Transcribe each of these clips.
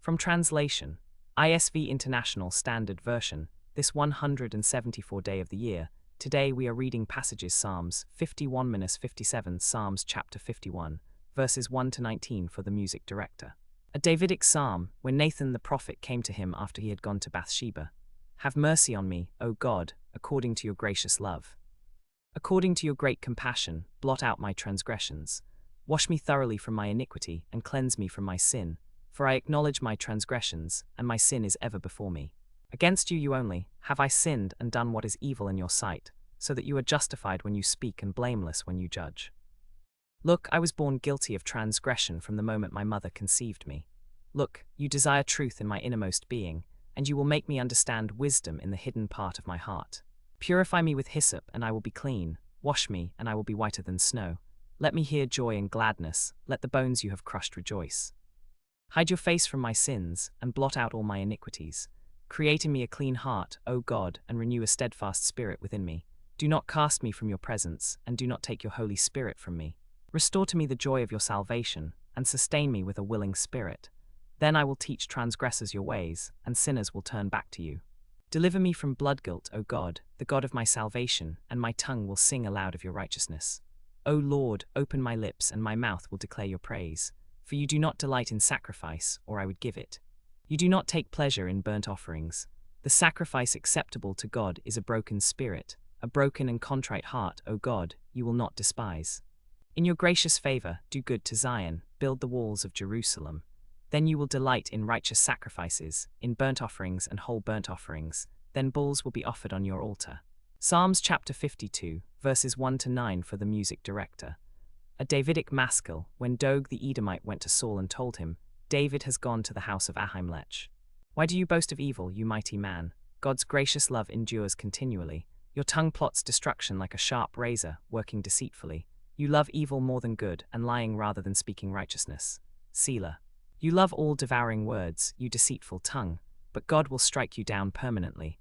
From translation, ISV International Standard Version, this 174 day of the year, today we are reading passages Psalms 51-57, Psalms chapter 51, verses 1 to 19 for the music director. A Davidic psalm, when Nathan the prophet came to him after he had gone to Bathsheba. Have mercy on me, O God, according to your gracious love. According to your great compassion, blot out my transgressions. Wash me thoroughly from my iniquity, and cleanse me from my sin. For I acknowledge my transgressions, and my sin is ever before me. Against you only have I sinned and done what is evil in your sight, so that you are justified when you speak and blameless when you judge. Look, I was born guilty of transgression from the moment my mother conceived me. Look, you desire truth in my innermost being, and you will make me understand wisdom in the hidden part of my heart. Purify me with hyssop, and I will be clean. Wash me, and I will be whiter than snow. Let me hear joy and gladness, let the bones you have crushed rejoice. Hide your face from my sins, and blot out all my iniquities. Create in me a clean heart, O God, and renew a steadfast spirit within me. Do not cast me from your presence, and do not take your Holy Spirit from me. Restore to me the joy of your salvation, and sustain me with a willing spirit. Then I will teach transgressors your ways, and sinners will turn back to you. Deliver me from blood guilt, O God, the God of my salvation, and my tongue will sing aloud of your righteousness. O Lord, open my lips, and my mouth will declare your praise. For you do not delight in sacrifice, or I would give it. You do not take pleasure in burnt offerings. The sacrifice acceptable to God is a broken spirit, a broken and contrite heart, O God, you will not despise. In your gracious favor, do good to Zion, build the walls of Jerusalem. Then you will delight in righteous sacrifices, in burnt offerings and whole burnt offerings. Then bulls will be offered on your altar. Psalms chapter 52, verses 1 to 9 for the music director. A Davidic maskil, when Doeg the Edomite went to Saul and told him, David has gone to the house of Ahimelech. Why do you boast of evil, you mighty man? God's gracious love endures continually. Your tongue plots destruction like a sharp razor, working deceitfully. You love evil more than good, and lying rather than speaking righteousness. Selah. You love all devouring words, you deceitful tongue, but God will strike you down permanently.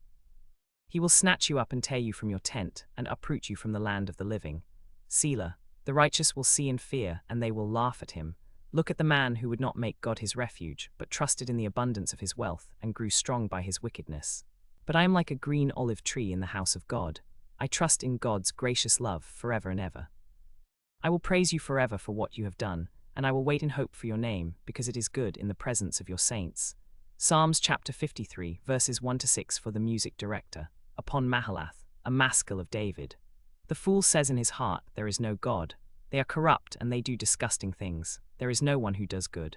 He will snatch you up and tear you from your tent, and uproot you from the land of the living. Selah. The righteous will see and fear, and they will laugh at him. Look at the man who would not make God his refuge, but trusted in the abundance of his wealth, and grew strong by his wickedness. But I am like a green olive tree in the house of God. I trust in God's gracious love forever and ever. I will praise you forever for what you have done, and I will wait in hope for your name, because it is good in the presence of your saints. Psalms chapter 53, verses 1 to 6 for the music director. Upon Mahalath, a maskil of David. The fool says in his heart, there is no God. They are corrupt and they do disgusting things. There is no one who does good.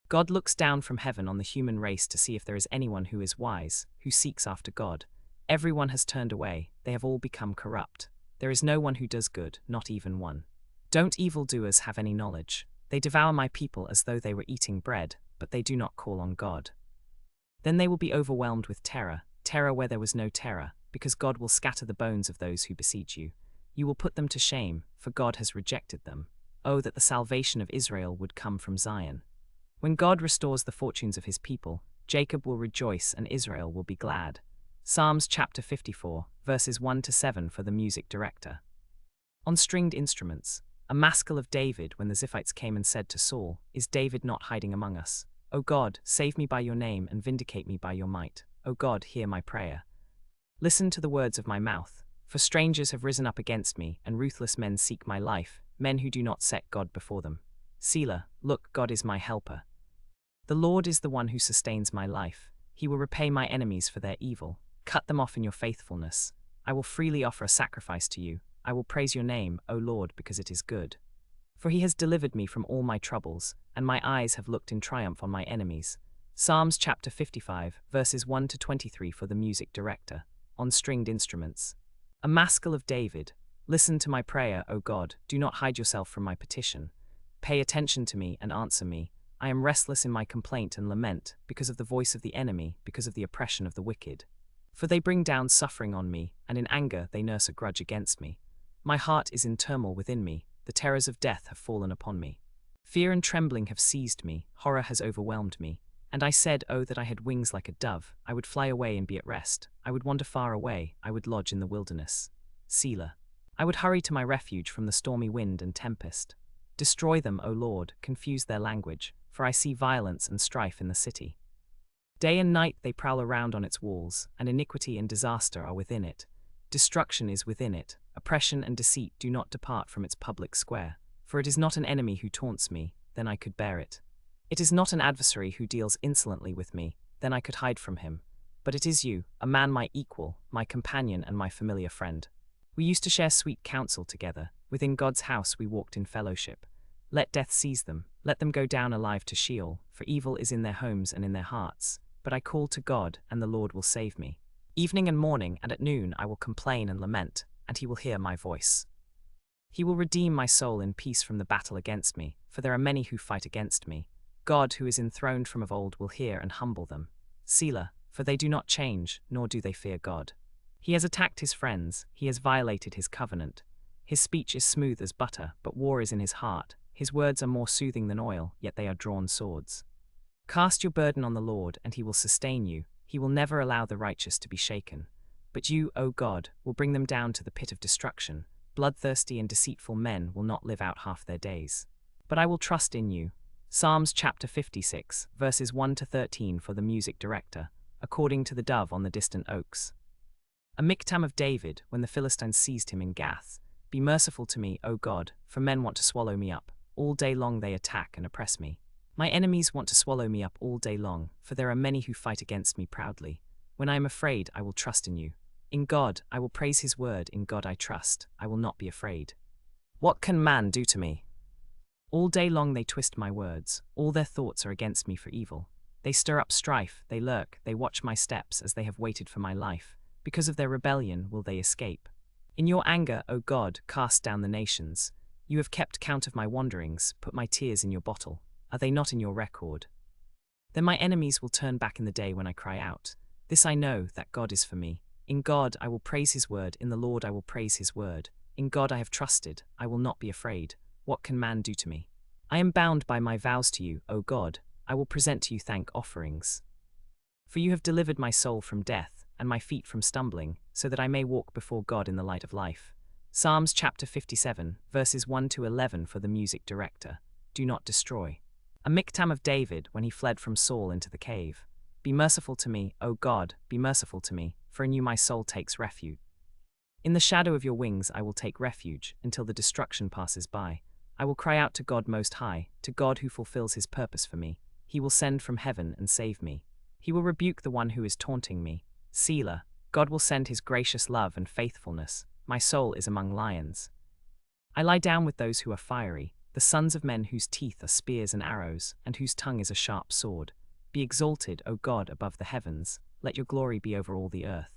God looks down from heaven on the human race to see if there is anyone who is wise, who seeks after God. Everyone has turned away, they have all become corrupt. There is no one who does good, not even one. Don't evildoers have any knowledge? They devour my people as though they were eating bread, but they do not call on God. Then they will be overwhelmed with terror, terror where there was no terror, because God will scatter the bones of those who besiege you. You will put them to shame, for God has rejected them. Oh, that the salvation of Israel would come from Zion. When God restores the fortunes of his people, Jacob will rejoice and Israel will be glad. Psalms chapter 54, verses 1 to 7 for the music director. On stringed instruments, a maskil of David when the Ziphites came and said to Saul, Is David not hiding among us? O God, save me by your name and vindicate me by your might. O God, hear my prayer. Listen to the words of my mouth, for strangers have risen up against me, and ruthless men seek my life, men who do not set God before them. Selah, look, God is my helper. The Lord is the one who sustains my life. He will repay my enemies for their evil. Cut them off in your faithfulness. I will freely offer a sacrifice to you. I will praise your name, O Lord, because it is good. For he has delivered me from all my troubles, and my eyes have looked in triumph on my enemies. Psalms chapter 55, verses 1 to 23 for the music director. On stringed instruments. A maskil of David. Listen to my prayer, O God, do not hide yourself from my petition. Pay attention to me and answer me. I am restless in my complaint and lament, because of the voice of the enemy, because of the oppression of the wicked. For they bring down suffering on me, and in anger they nurse a grudge against me. My heart is in turmoil within me, the terrors of death have fallen upon me. Fear and trembling have seized me, horror has overwhelmed me. And I said, Oh, that I had wings like a dove, I would fly away and be at rest, I would wander far away, I would lodge in the wilderness. Selah. I would hurry to my refuge from the stormy wind and tempest. Destroy them, O Lord, confuse their language, for I see violence and strife in the city. Day and night they prowl around on its walls, and iniquity and disaster are within it. Destruction is within it, oppression and deceit do not depart from its public square. For it is not an enemy who taunts me, then I could bear it. It is not an adversary who deals insolently with me, then I could hide from him. But it is you, a man my equal, my companion and my familiar friend. We used to share sweet counsel together. Within God's house we walked in fellowship. Let death seize them, let them go down alive to Sheol, for evil is in their homes and in their hearts. But I call to God, and the Lord will save me. Evening and morning and at noon I will complain and lament, and he will hear my voice. He will redeem my soul in peace from the battle against me, for there are many who fight against me. God, who is enthroned from of old, will hear and humble them. Selah, for they do not change, nor do they fear God. He has attacked his friends, he has violated his covenant. His speech is smooth as butter, but war is in his heart. His words are more soothing than oil, yet they are drawn swords. Cast your burden on the Lord, and he will sustain you. He will never allow the righteous to be shaken. But you, O God, will bring them down to the pit of destruction. Bloodthirsty and deceitful men will not live out half their days. But I will trust in you. Psalms chapter 56, verses 1 to 13 for the music director, according to the dove on the distant oaks. A miktam of David, when the Philistines seized him in Gath. Be merciful to me, O God, for men want to swallow me up. All day long they attack and oppress me. My enemies want to swallow me up all day long, for there are many who fight against me proudly. When I am afraid, I will trust in you. In God, I will praise his word, in God I trust, I will not be afraid. What can man do to me? All day long they twist my words, all their thoughts are against me for evil. They stir up strife, they lurk, they watch my steps as they have waited for my life. Because of their rebellion will they escape. In your anger, O God, cast down the nations. You have kept count of my wanderings, put my tears in your bottle. Are they not in your record? Then my enemies will turn back in the day when I cry out. This I know, that God is for me. In God I will praise his word, in the Lord I will praise his word. In God I have trusted, I will not be afraid. What can man do to me? I am bound by my vows to you, O God. I will present to you thank offerings. For you have delivered my soul from death, and my feet from stumbling, so that I may walk before God in the light of life. Psalms chapter 57, verses 1 to 11 for the music director. Do not destroy. A miktam of David when he fled from Saul into the cave. Be merciful to me, O God, be merciful to me, for in you my soul takes refuge. In the shadow of your wings I will take refuge, until the destruction passes by. I will cry out to God Most High, to God who fulfills his purpose for me. He will send from heaven and save me. He will rebuke the one who is taunting me. Selah, God will send his gracious love and faithfulness. My soul is among lions. I lie down with those who are fiery, the sons of men whose teeth are spears and arrows, and whose tongue is a sharp sword. Be exalted, O God, above the heavens, let your glory be over all the earth.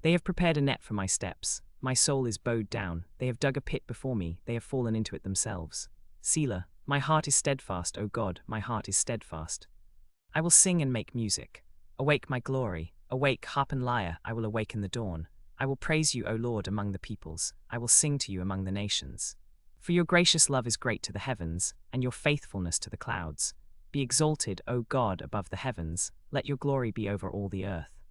They have prepared a net for my steps, my soul is bowed down, they have dug a pit before me, they have fallen into it themselves. Selah, my heart is steadfast, O God, my heart is steadfast. I will sing and make music. Awake my glory, awake harp and lyre, I will awaken the dawn. I will praise you, O Lord, among the peoples, I will sing to you among the nations. For your gracious love is great to the heavens, and your faithfulness to the clouds. Be exalted, O God, above the heavens, let your glory be over all the earth.